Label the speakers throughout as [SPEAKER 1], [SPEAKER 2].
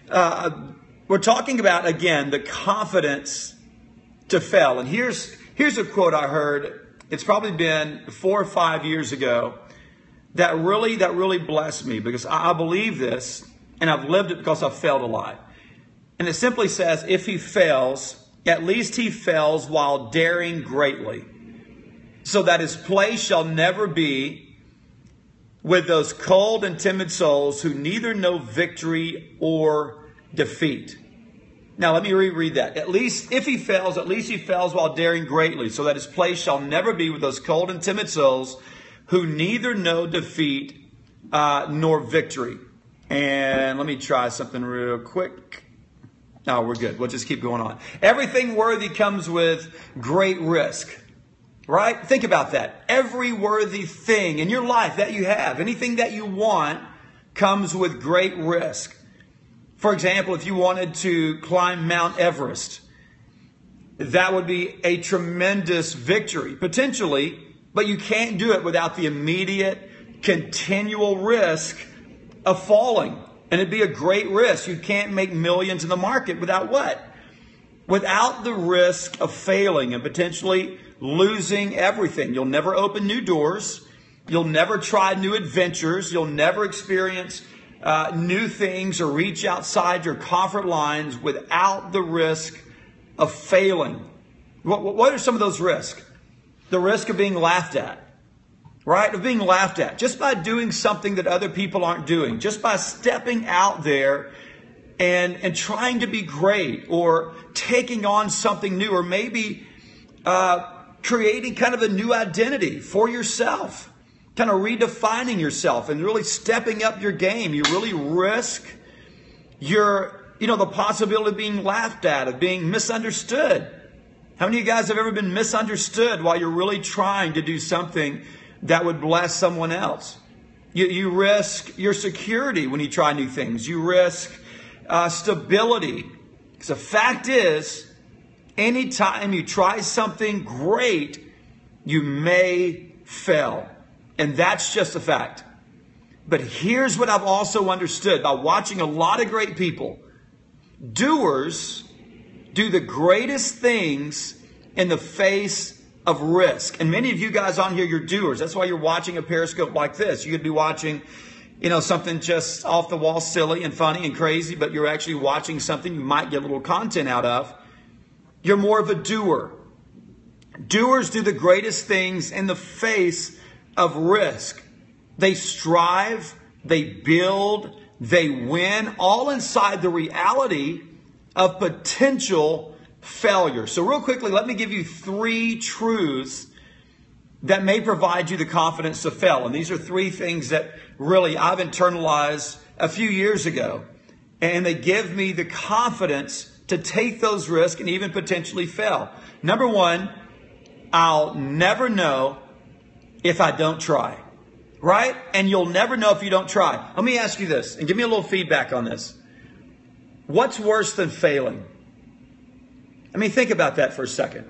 [SPEAKER 1] We're talking about, again, the confidence to fail. And here's a quote I heard. It's probably been 4 or 5 years ago that really blessed me, because I believe this and I've lived it because I've failed a lot. And it simply says, if he fails, at least he fails while daring greatly, so that his place shall never be with those cold and timid souls who neither know victory or defeat. Now, let me reread that. At least if he fails, at least he fails while daring greatly, so that his place shall never be with those cold and timid souls who neither know defeat nor victory. And let me try something real quick. No, we're good. We'll just keep going on. Everything worthy comes with great risk. Right? Think about that. Every worthy thing in your life that you have, anything that you want, comes with great risk. For example, if you wanted to climb Mount Everest, that would be a tremendous victory, potentially, but you can't do it without the immediate, continual risk of falling. And it'd be a great risk. You can't make millions in the market without what? Without the risk of failing and potentially losing everything. You'll never open new doors. You'll never try new adventures. You'll never experience new things or reach outside your comfort lines without the risk of failing. What are some of those risks? The risk of being laughed at. Right? Of being laughed at. Just by doing something that other people aren't doing. Just by stepping out there and trying to be great, or taking on something new, or maybe creating kind of a new identity for yourself. Kind of redefining yourself and really stepping up your game. You really risk the possibility of being laughed at, of being misunderstood. How many of you guys have ever been misunderstood while you're really trying to do something that would bless someone else? You risk your security when you try new things. You risk stability. Because the fact is, anytime you try something great, you may fail. And that's just a fact. But here's what I've also understood by watching a lot of great people. Doers do the greatest things in the face of risk. And many of you guys on here, you're doers. That's why you're watching a Periscope like this. You could be watching, something just off the wall, silly and funny and crazy, but you're actually watching something you might get a little content out of. You're more of a doer. Doers do the greatest things in the face of risk. They strive, they build, they win, all inside the reality of potential failure. So real quickly, let me give you 3 truths that may provide you the confidence to fail. And these are 3 things that really I've internalized a few years ago. And they give me the confidence to take those risks and even potentially fail. Number 1, I'll never know if I don't try. Right? And you'll never know if you don't try. Let me ask you this, and give me a little feedback on this. What's worse than failing? I mean, think about that for a second.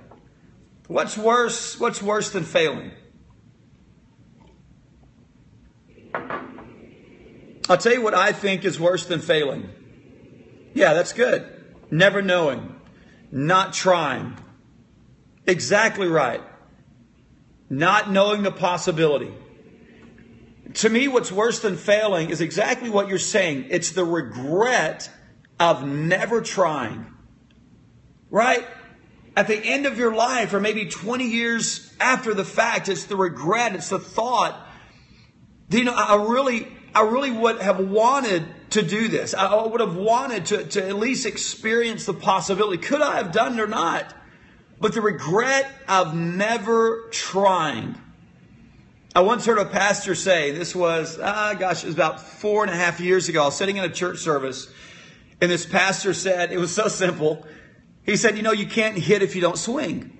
[SPEAKER 1] What's worse than failing? I'll tell you what I think is worse than failing. Yeah, that's good. Never knowing. Not trying. Exactly right. Not knowing the possibility. To me, what's worse than failing is exactly what you're saying. It's the regret of never trying. Right? At the end of your life, or maybe 20 years after the fact, it's the regret, it's the thought. I really would have wanted to do this. I would have wanted to at least experience the possibility. Could I have done it or not? But the regret of never trying. I once heard a pastor say, this was, it was about 4.5 years ago. I was sitting in a church service, and this pastor said, it was so simple. He said, you can't hit if you don't swing.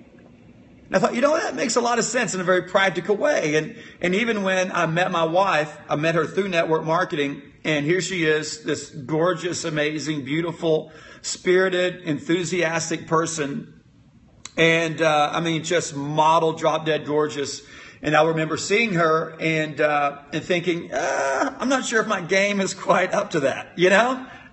[SPEAKER 1] And I thought, that makes a lot of sense in a very practical way. And even when I met my wife, I met her through network marketing, and here she is, this gorgeous, amazing, beautiful, spirited, enthusiastic person. And just model, drop dead gorgeous. And I remember seeing her and thinking, I'm not sure if my game is quite up to that,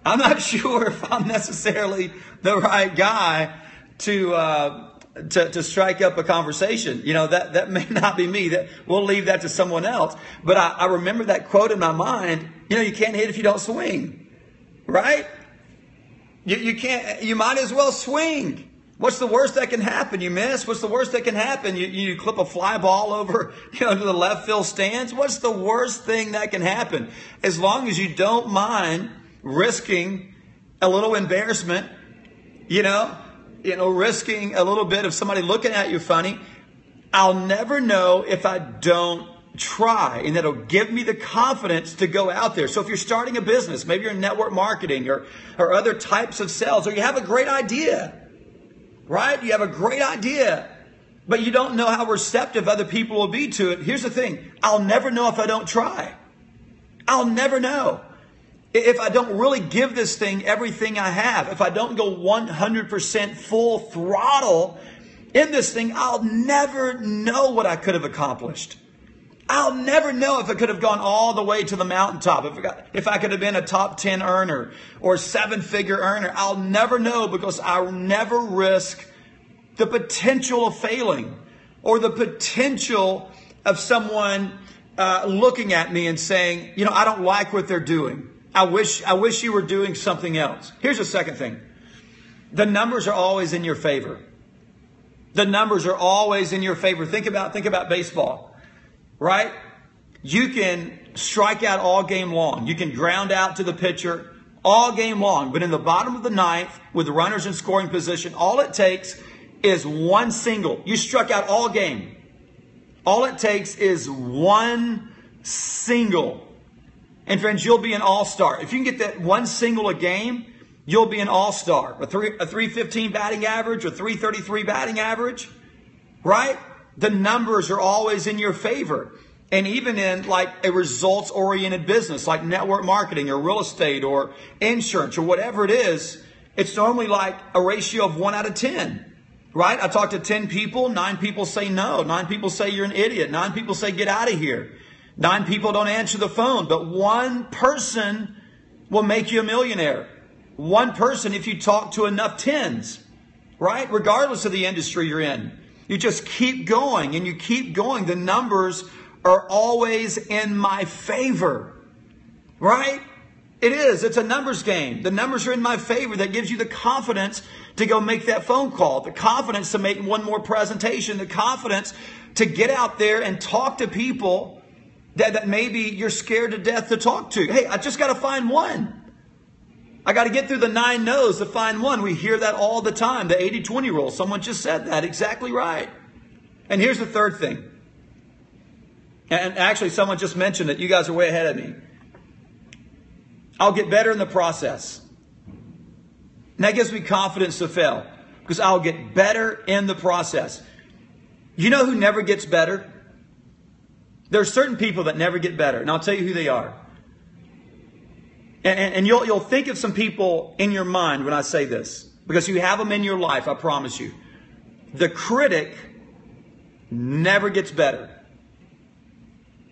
[SPEAKER 1] I'm not sure if I'm necessarily the right guy to strike up a conversation. You know, that may not be me. That we'll leave that to someone else. But I remember that quote in my mind. You know, you can't hit if you don't swing, right? You can't. You might as well swing. What's the worst that can happen? You miss. What's the worst that can happen? You clip a fly ball over, to the left field stands. What's the worst thing that can happen? As long as you don't mind risking a little embarrassment, risking a little bit of somebody looking at you funny. I'll never know if I don't try, and that'll give me the confidence to go out there. So if you're starting a business, maybe you're in network marketing or other types of sales, or you have a great idea, right? You have a great idea, but you don't know how receptive other people will be to it. Here's the thing. I'll never know if I don't try. I'll never know. If I don't really give this thing everything I have, if I don't go 100% full throttle in this thing, I'll never know what I could have accomplished. I'll never know if I could have gone all the way to the mountaintop, if I could have been a top 10 earner or 7-figure earner. I'll never know, because I'll never risk the potential of failing or the potential of someone looking at me and saying, I don't like what they're doing. I wish you were doing something else. Here's the second thing. The numbers are always in your favor. The numbers are always in your favor. Think about baseball, right? You can strike out all game long. You can ground out to the pitcher all game long. But in the bottom of the ninth, with runners in scoring position, all it takes is one single. You struck out all game. All it takes is one single. And friends, you'll be an all-star. If you can get that one single a game, you'll be an all-star. A 315 batting average, a 333 batting average, right? The numbers are always in your favor. And even in like a results-oriented business like network marketing or real estate or insurance or whatever it is, it's normally like a ratio of 1 out of 10, right? I talk to 10 people, 9 people say no. 9 people say you're an idiot. 9 people say get out of here. 9 people don't answer the phone, but one person will make you a millionaire. One person, if you talk to enough tens, right? Regardless of the industry you're in, you just keep going and you keep going. The numbers are always in my favor, right? It is. It's a numbers game. The numbers are in my favor. That gives you the confidence to go make that phone call, the confidence to make one more presentation, the confidence to get out there and talk to people that maybe you're scared to death to talk to. Hey, I just got to find one. I got to get through the 9 no's to find one. We hear that all the time. The 80-20 rule. Someone just said that. Exactly right. And here's the third thing. And actually, someone just mentioned it. You guys are way ahead of me. I'll get better in the process. And that gives me confidence to fail, because I'll get better in the process. You know who never gets better? There are certain people that never get better, and I'll tell you who they are. And you'll think of some people in your mind when I say this, because you have them in your life, I promise you. The critic never gets better.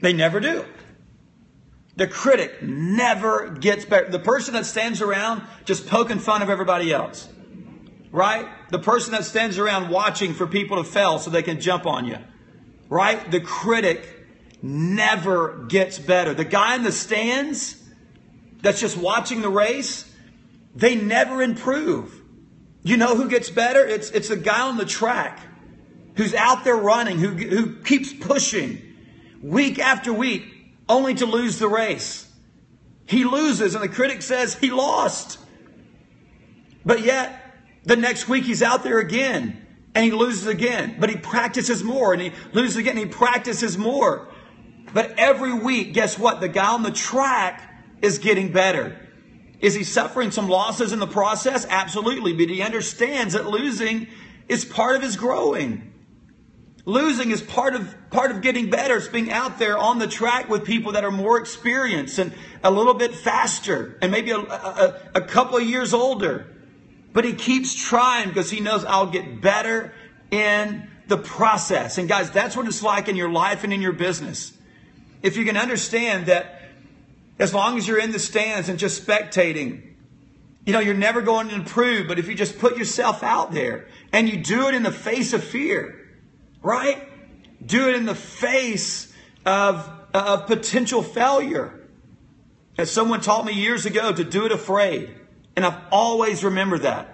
[SPEAKER 1] They never do. The critic never gets better. The person that stands around just poking fun of everybody else, right? The person that stands around watching for people to fail so they can jump on you, right? The critic never gets better. The guy in the stands that's just watching the race, they never improve. You know who gets better? It's the guy on the track who's out there running, who keeps pushing week after week only to lose the race. He loses and the critic says he lost. But yet the next week he's out there again and he loses again. But he practices more and he loses again and he practices more. But every week, guess what? The guy on the track is getting better. Is he suffering some losses in the process? Absolutely. But he understands that losing is part of his growing. Losing is part of getting better. It's being out there on the track with people that are more experienced and a little bit faster and maybe a couple of years older. But he keeps trying because he knows I'll get better in the process. And guys, that's what it's like in your life and in your business. If you can understand that as long as you're in the stands and just spectating, You're never going to improve, but if you just put yourself out there and you do it in the face of fear, right? Do it in the face of potential failure. As someone taught me years ago, to do it afraid. And I've always remembered that.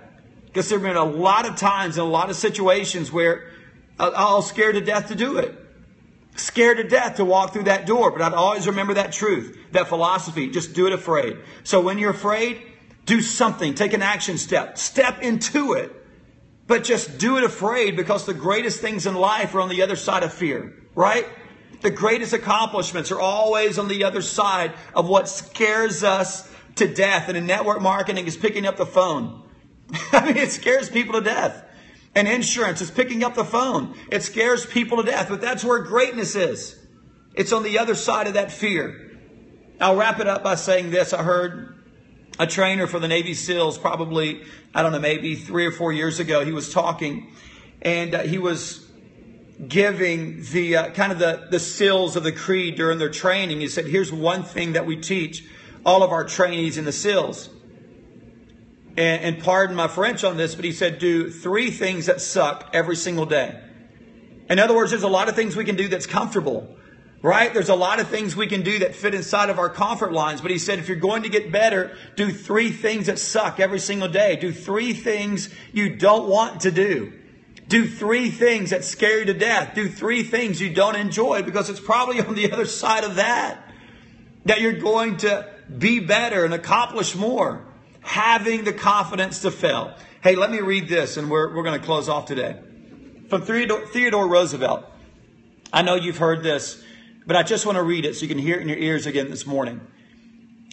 [SPEAKER 1] Because there have been a lot of times in a lot of situations where I was scared to death to do it. Scared to death to walk through that door. But I'd always remember that truth, that philosophy. Just do it afraid. So when you're afraid, do something. Take an action step. Step into it. But just do it afraid, because the greatest things in life are on the other side of fear, right? The greatest accomplishments are always on the other side of what scares us to death. And in network marketing is picking up the phone. I mean, it scares people to death. And insurance is picking up the phone. It scares people to death. But that's where greatness is. It's on the other side of that fear. I'll wrap it up by saying this. I heard a trainer for the Navy SEALs probably, maybe 3 or 4 years ago. He was talking, and he was giving the SEALs of the creed during their training. He said, here's one thing that we teach all of our trainees in the SEALs. And pardon my French on this, but he said, do 3 things that suck every single day. In other words, there's a lot of things we can do that's comfortable. Right? There's a lot of things we can do that fit inside of our comfort lines. But he said, if you're going to get better, do 3 things that suck every single day. Do 3 things you don't want to do. Do 3 things that scare you to death. Do 3 things you don't enjoy, because it's probably on the other side of that you're going to be better and accomplish more. Having the confidence to fail. Hey, let me read this, and we're going to close off today. From Theodore Roosevelt. I know you've heard this, but I just want to read it so you can hear it in your ears again this morning.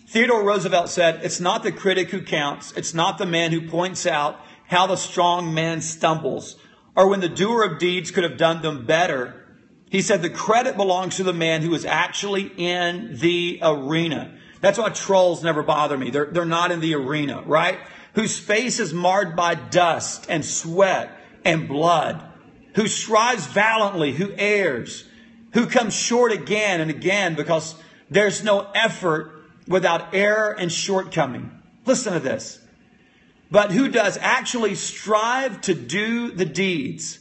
[SPEAKER 1] Theodore Roosevelt said, it's not the critic who counts. It's not the man who points out how the strong man stumbles, or when the doer of deeds could have done them better. He said, the credit belongs to the man who is actually in the arena. That's why trolls never bother me. They're not in the arena, right? Whose face is marred by dust and sweat and blood. Who strives valiantly, who errs, who comes short again and again, because there's no effort without error and shortcoming. Listen to this. But who does actually strive to do the deeds,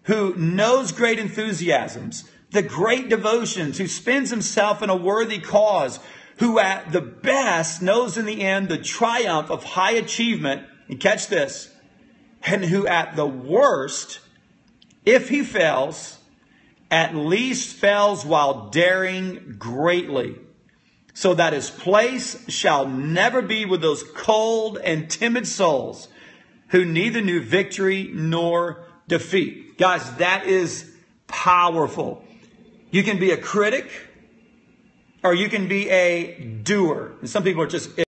[SPEAKER 1] who knows great enthusiasms, the great devotions, who spends himself in a worthy cause, who at the best knows in the end the triumph of high achievement, and catch this, and who at the worst, if he fails, at least fails while daring greatly, so that his place shall never be with those cold and timid souls who neither knew victory nor defeat. Guys, that is powerful. You can be a critic, or you can be a doer. And some people are just